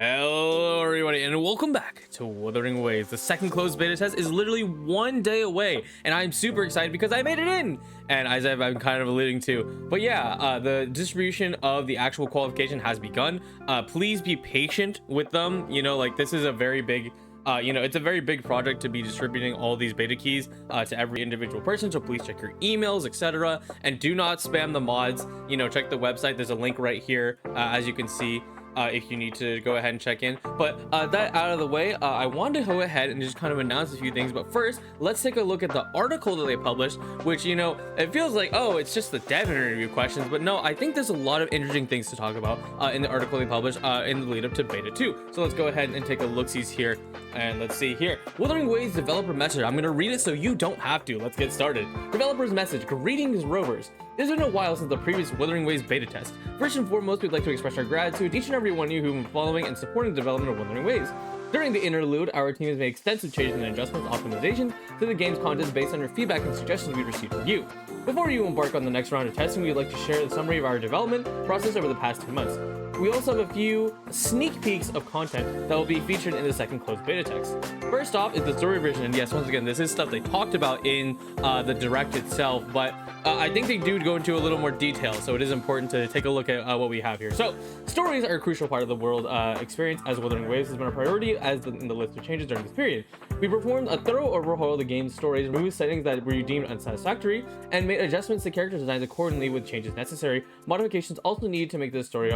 Hello everybody and welcome back to Wuthering Waves. The second closed beta test is literally 1 day away and I'm super excited because I made it in, and as I'm kind of alluding to. But yeah, the distribution of the actual qualification has begun. Please be patient with them. Like, this is a very big it's a very big project to be distributing all these beta keys to every individual person, so please check your emails, etc., and do not spam the mods. Check the website. There's a link right here, as you can see, if you need to go ahead and check in. But that out of the way, I wanted to go ahead and just kind of announce a few things. But first, let's take a look at the article that they published, which, it feels like, oh, it's just the dev interview questions, but no, I think there's a lot of interesting things to talk about in the article they published in the lead up to beta 2. So let's go ahead and take a look-sees here, and let's see here. Wuthering Waves developer message. I'm going to read it so you don't have to. Let's get started. Developer's message. Greetings, rovers. It's been a while since the previous Wuthering Waves beta test. First and foremost, we'd like to express our gratitude to each and every one of you who've been following and supporting the development of Wuthering Waves. During the interlude, our team has made extensive changes and adjustments, optimizations to the game's content based on your feedback and suggestions we received from you. Before you embark on the next round of testing, we'd like to share the summary of our development process over the past 2 months. We also have a few sneak peeks of content that will be featured in the second closed beta text. First off is the story version, and yes, once again, this is stuff they talked about in the direct itself, but I think they do go into a little more detail, so it is important to take a look at what we have here. So, stories are a crucial part of the world experience, as Wuthering Waves has been a priority in the list of changes during this period. We performed a thorough overhaul of the game's stories, removed settings that were deemed unsatisfactory, and made adjustments to character designs accordingly with changes necessary. Modifications also needed to make the story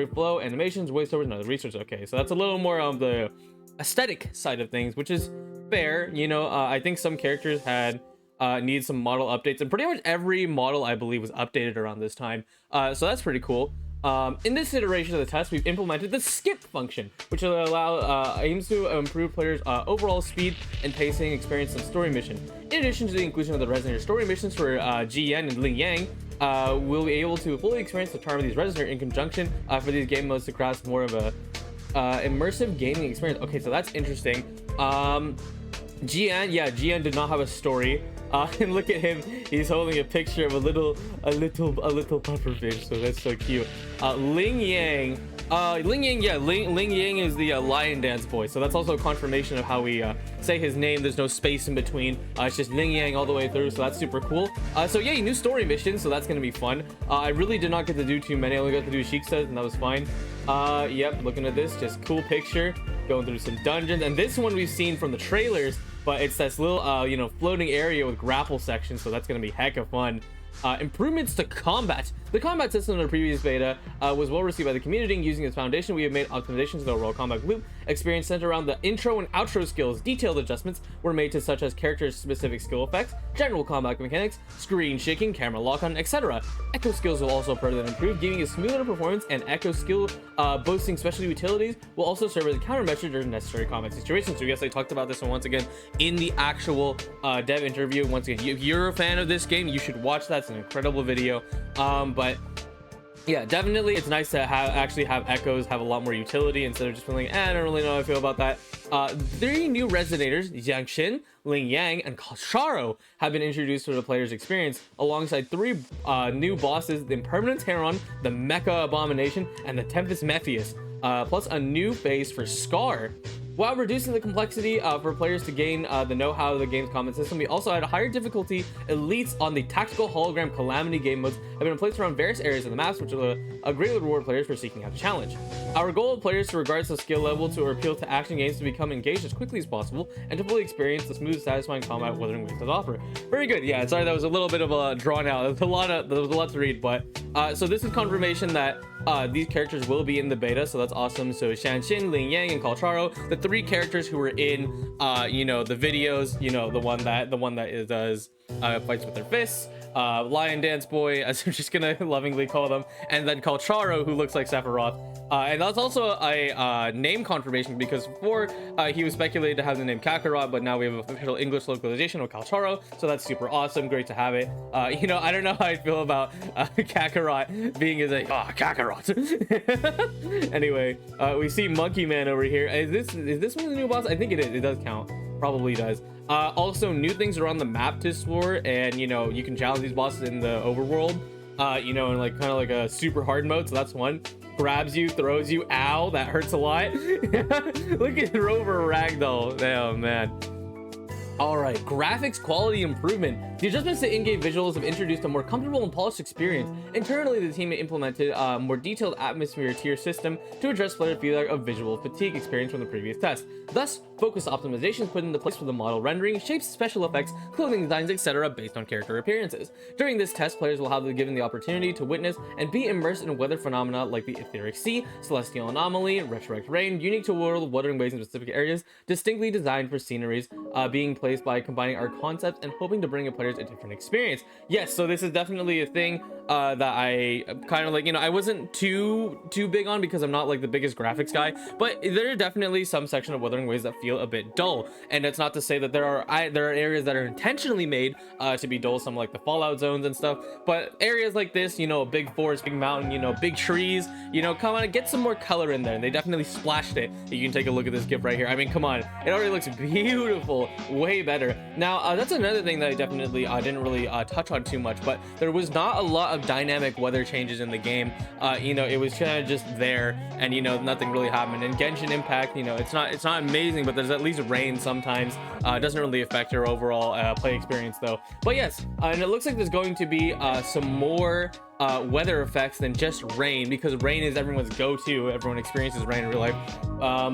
flow, animations, voiceovers, and other resources. Okay, so that's a little more on the aesthetic side of things, which is fair. I think some characters had need some model updates, and pretty much every model, I believe, was updated around this time, so that's pretty cool. In this iteration of the test, we've implemented the skip function, which will aims to improve players' overall speed and pacing experience of story mission. In addition to the inclusion of the resonator story missions for Jian and Ling Yang, we'll be able to fully experience the charm of these resonator in conjunction for these game modes to grasp more of a immersive gaming experience. Okay, so that's interesting. Jian did not have a story. And look at him, he's holding a picture of a little pufferfish, so that's so cute. Ling Yang is the lion dance boy, so that's also a confirmation of how we say his name. There's no space in between, it's just Ling Yang all the way through, so that's super cool. So yeah, new story missions, so that's gonna be fun. I really did not get to do too many. I only got to do Shiksa's, and that was fine. Yep, looking at this, just cool picture, going through some dungeons, and this one we've seen from the trailers, but it's this little floating area with grapple section, so that's gonna be heck of fun. Improvements to combat. The combat system in the previous beta was well received by the community, and using its foundation, we have made optimizations to the overall combat loop experience centered around the intro and outro skills. Detailed adjustments were made to such as character-specific skill effects, general combat mechanics, screen shaking, camera lock-on, etc. Echo skills will also further improve, giving a smoother performance, and echo skill boasting special utilities will also serve as a countermeasure during necessary combat situations. So yes, I talked about this one once again in the actual dev interview. Once again, if you're a fan of this game, you should watch that. It's an incredible video. But yeah, definitely it's nice to actually have echoes have a lot more utility instead of just feeling, I don't really know how I feel about that. 3 new resonators, Jiangxin, Ling Yang, and Kalsharo, have been introduced to the player's experience alongside 3 new bosses: the Impermanence Heron, the Mecha Abomination, and the Tempest Mephius, plus a new phase for Scar. While reducing the complexity for players to gain the know-how of the game's combat system, we also had a higher difficulty elites on the tactical hologram calamity game modes have been placed around various areas of the maps, which will greatly reward players for seeking out a challenge. Our goal of players, regardless of skill level, to appeal to action games, to become engaged as quickly as possible and to fully experience the smooth, satisfying combat Wuthering Waves does offer. Very good. Yeah, sorry, that was a little bit of a drawn out. There was a lot to read, but so this is confirmation that these characters will be in the beta, so that's awesome. So Shanxin, Ling Yang, and Kalcharo, the 3 characters who were in the videos, the one that does fights with their fists, lion dance boy, as I'm just gonna lovingly call them, and then Kalcharo, who looks like Sephiroth. And that's also a name confirmation, because before he was speculated to have the name Kakarot, but now we have official English localization of Kalcharo, so that's super awesome. Great to have it. I don't know how I feel about Kakarot being as a Kakarot. Anyway, we see Monkey Man over here. Is this one of the new boss? I think it is. It does count. Probably does. Also, new things around the map to explore, and you can challenge these bosses in the overworld. In like kind of like a super hard mode, so that's one. grabs you, throws you. Ow, that hurts a lot. Look at Rover Ragdoll. Oh man. All right, graphics quality improvement. The adjustments to in-game visuals have introduced a more comfortable and polished experience. Internally, the team implemented a more detailed atmosphere tier system to address player feedback of visual fatigue experienced from the previous test. Thus, focused optimizations put into place for the model rendering, shapes, special effects, clothing designs, etc. based on character appearances. During this test, players will have been given the opportunity to witness and be immersed in weather phenomena like the etheric sea, celestial anomaly, retroact rain, unique to world, Wuthering Waves in specific areas, distinctly designed for sceneries, being placed by combining our concepts and hoping to bring a players a different experience. Yes, so this is definitely a thing that I kind of like, you know, I wasn't too big on because I'm not like the biggest graphics guy, but there are definitely some section of Wuthering Waves that feel a bit dull, and it's not to say that there are areas that are intentionally made to be dull, some like the Fallout zones and stuff, but areas like this, you know, a big forest, big mountain, you know, big trees, you know, come on and get some more color in there, and they definitely splashed it. You can take a look at this GIF right here. I mean, come on, it already looks beautiful, way better. Now that's another thing that I definitely didn't really touch on too much, but there was not a lot of dynamic weather changes in the game. You know, it was kind of just there, and you know, nothing really happened. In Genshin Impact, you know, it's not amazing, but there's at least rain sometimes. It doesn't really affect your overall play experience though. But yes, and it looks like there's going to be some more weather effects than just rain, because rain is everyone's go-to. Everyone experiences rain in real life,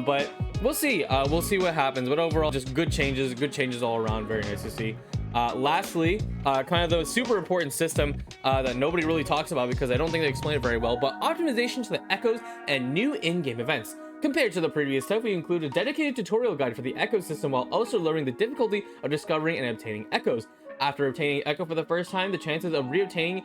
but we'll see what happens. But overall, just good changes all around. Very nice to see. Lastly, kind of the super important system that nobody really talks about because I don't think they explain it very well, but optimization to the echoes and new in-game events. Compared to the previous stuff, we include a dedicated tutorial guide for the echo system while also lowering the difficulty of discovering and obtaining echoes. After obtaining echo for the first time, the chances of re-obtaining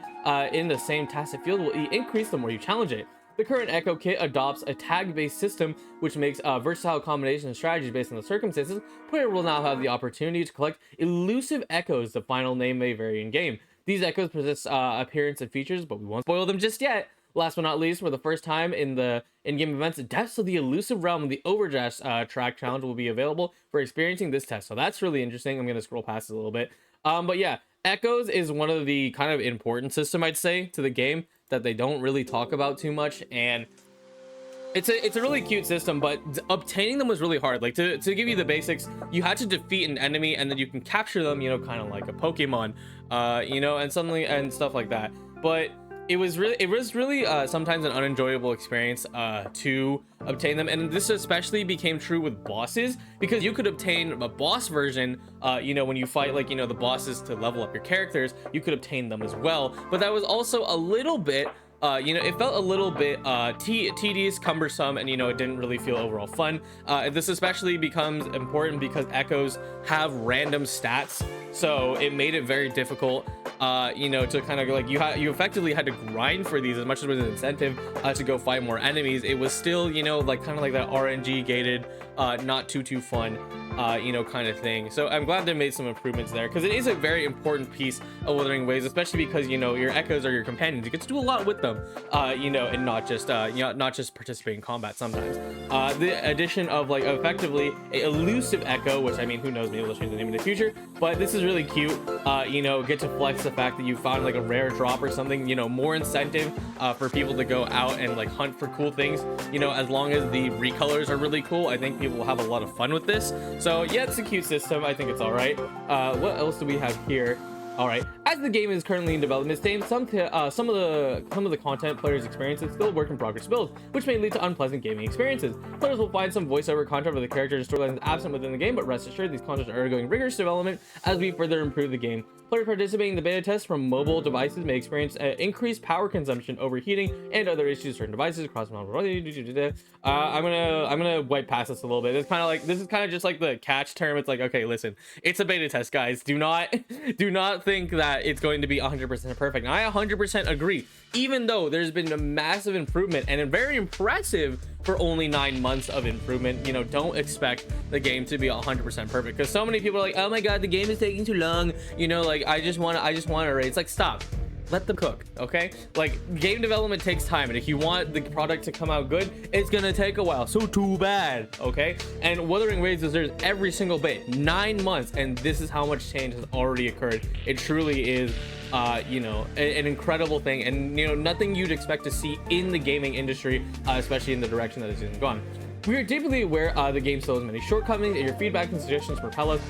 in the same tacit field will increase the more you challenge it. The current Echo Kit adopts a tag-based system, which makes versatile combinations and strategies based on the circumstances. Player will now have the opportunity to collect elusive echoes. The final name may vary in game. These echoes possess appearance and features, but we won't spoil them just yet. Last but not least, for the first time in the in-game events, the Depths of the Elusive Realm and the Overdraft track challenge will be available for experiencing this test. So that's really interesting. I'm going to scroll past it a little bit. But yeah, echoes is one of the kind of important system, I'd say, to the game that they don't really talk about too much, and it's a really cute system, but obtaining them was really hard. Like, to give you the basics, you had to defeat an enemy and then you can capture them, you know, kind of like a Pokemon, you know, and suddenly and stuff like that. But it was really sometimes an unenjoyable experience to obtain them, and this especially became true with bosses, because you could obtain a boss version, you know, when you fight, like, you know, the bosses to level up your characters, you could obtain them as well, but that was also a little bit you know, it felt a little bit tedious, cumbersome, and you know, it didn't really feel overall fun. This especially becomes important because echoes have random stats, so it made it very difficult, you know, to kind of like, you effectively had to grind for these as much as it was an incentive to go fight more enemies. It was still, you know, like kind of like that RNG gated, not too fun, you know, kind of thing. So I'm glad they made some improvements there, because it is a very important piece of Wuthering Waves, especially because, you know, your echoes are your companions. You get to do a lot with them, you know, and not just you know, not just participate in combat sometimes. The addition of like effectively an elusive echo, which I mean, who knows, maybe they'll change the name in the future, but this is really cute. You know, get to flex the fact that you found like a rare drop or something, you know, more incentive for people to go out and like hunt for cool things, you know, as long as the recolors are really cool. I think people will have a lot of fun with this. So yeah, it's a cute system. I think it's all right. What else do we have here? All right, as the game is currently in development stage, some of the content players experience is still a work in progress builds, which may lead to unpleasant gaming experiences. Players will find some voiceover content for the characters and storylines absent within the game, but rest assured these contents are undergoing rigorous development as we further improve the game. Players participating in the beta test from mobile devices may experience increased power consumption, overheating, and other issues with certain devices across. I'm gonna wipe past this a little bit. It's kind of like, this is kind of just like the catch term. It's like, okay, listen, it's a beta test, guys. Do not think that it's going to be 100% perfect. And I 100% agree, even though there's been a massive improvement and a very impressive for only 9 months of improvement. You know, don't expect the game to be 100% perfect, because so many people are like, oh my god, the game is taking too long, you know, like I just want to rate. It's like, stop, let them cook. Okay, like game development takes time, and if you want the product to come out good, it's gonna take a while, so too bad. Okay, and Wuthering Waves deserves every single bit. 9 months, and this is how much change has already occurred. It truly is you know, an incredible thing, and you know, nothing you'd expect to see in the gaming industry, especially in the direction that it's gone. We are deeply aware the game still has many shortcomings, and your feedback and suggestions propel us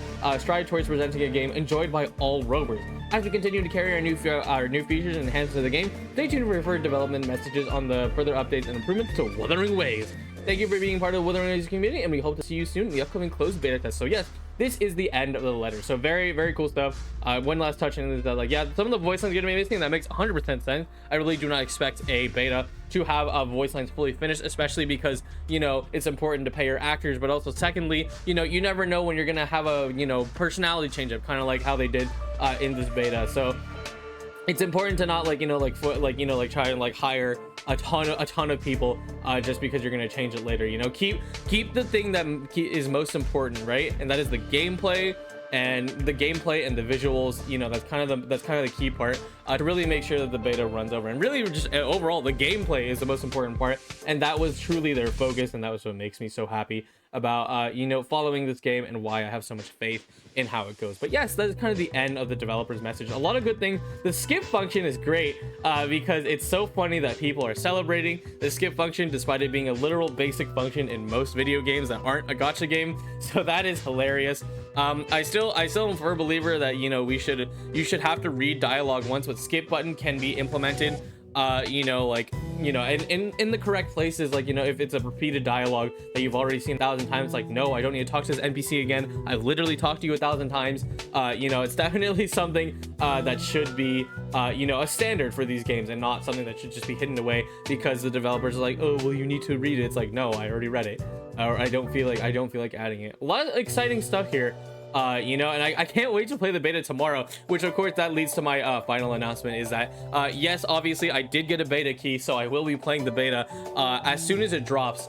strive towards presenting a game enjoyed by all rovers. As we continue to carry our new features and enhancements to the game, stay tuned for further development messages on the further updates and improvements to Wuthering Waves. Thank you for being part of the Wuthering Waves community, and we hope to see you soon in the upcoming closed beta test. So yes, this is the end of the letter. So very, very cool stuff. One last touch on is that, like, yeah, some of the voice lines are gonna be missing. That makes 100% sense. I really do not expect a beta to have voice lines fully finished, especially because, you know, it's important to pay your actors, but also secondly, you know, you never know when you're gonna have a, you know, personality change up, kind of like how they did in this beta. So it's important to not, like, you know, like try and like hire a ton of people just because you're gonna change it later. You know, keep the thing that is most important, right? And that is the gameplay and the visuals. You know, that's kind of the key part to really make sure that the beta runs over, and really just overall the gameplay is the most important part, and that was truly their focus, and that was what makes me so happy about you know, following this game and why I have so much faith in how it goes. But yes, that's kind of the end of the developer's message. A lot of good things. The skip function is great because it's so funny that people are celebrating the skip function despite it being a literal basic function in most video games that aren't a gacha game. So that is hilarious. I still am a firm believer that, you know, you should have to read dialogue once, but skip button can be implemented you know, like, you know, in the correct places. Like, you know, if it's a repeated dialogue that you've already seen 1,000 times, like, no, I don't need to talk to this NPC again, I've literally talked to you 1,000 times. You know, it's definitely something that should be you know, a standard for these games, and not something that should just be hidden away because the developers are like, oh well, you need to read it. It's like, no, I already read it, or I don't feel like adding it. A lot of exciting stuff here. You know, and I can't wait to play the beta tomorrow, which of course that leads to my final announcement, is that yes, obviously I did get a beta key, so I will be playing the beta as soon as it drops.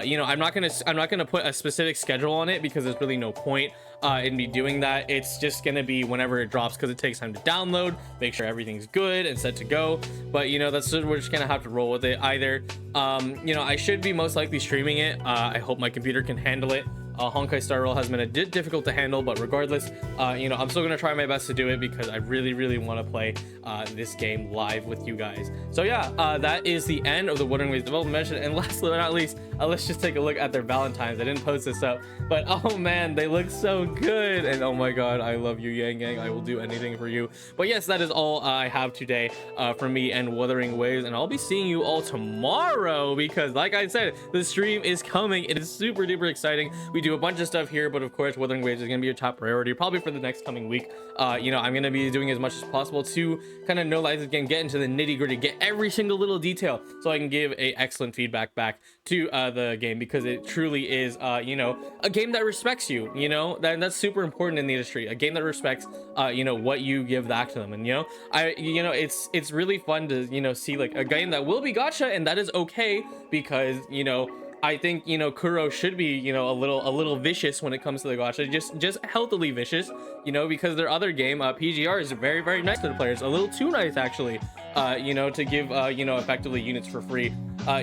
You know, I'm not gonna put a specific schedule on it because there's really no point in me doing that. It's just gonna be whenever it drops, because it takes time to download, make sure everything's good and set to go. But you know, we're just gonna have to roll with it. Either you know, I should be most likely streaming it. I hope my computer can handle it. Honkai Star Rail has been difficult to handle, but regardless, you know, I'm still gonna try my best to do it because I really want to play this game live with you guys. So yeah, that is the end of the Wuthering Waves development mission. And lastly but not least, let's just take a look at their Valentines. I didn't post this up, but oh man, they look so good, and oh my god, I love you, Yang Gang. I will do anything for you. But yes, that is all I have today from me and Wuthering Waves, and I'll be seeing you all tomorrow because, like I said, the stream is coming. It is super duper exciting. We do a bunch of stuff here, but of course Wuthering Waves is going to be your top priority probably for the next coming week. You know, I'm going to be doing as much as possible to kind of know this game, get into the nitty gritty, get every single little detail, so I can give a excellent feedback back to the game, because it truly is you know, a game that respects you. You know, that's super important in the industry, a game that respects you know, what you give back to them. And you know, it's really fun to, you know, see like a game that will be gacha, and that is okay, because you know, I think, you know, Kuro should be, you know, a little vicious when it comes to the gacha, just healthily vicious, you know, because their other game, PGR, is very nice to the players, a little too nice actually, you know, to give you know, effectively units for free.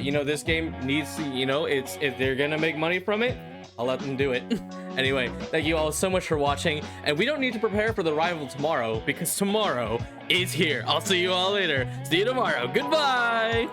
You know, this game needs to, you know, if they're gonna make money from it, I'll let them do it. Anyway, thank you all so much for watching, and we don't need to prepare for the rival tomorrow because tomorrow is here. I'll see you all later. See you tomorrow. Goodbye.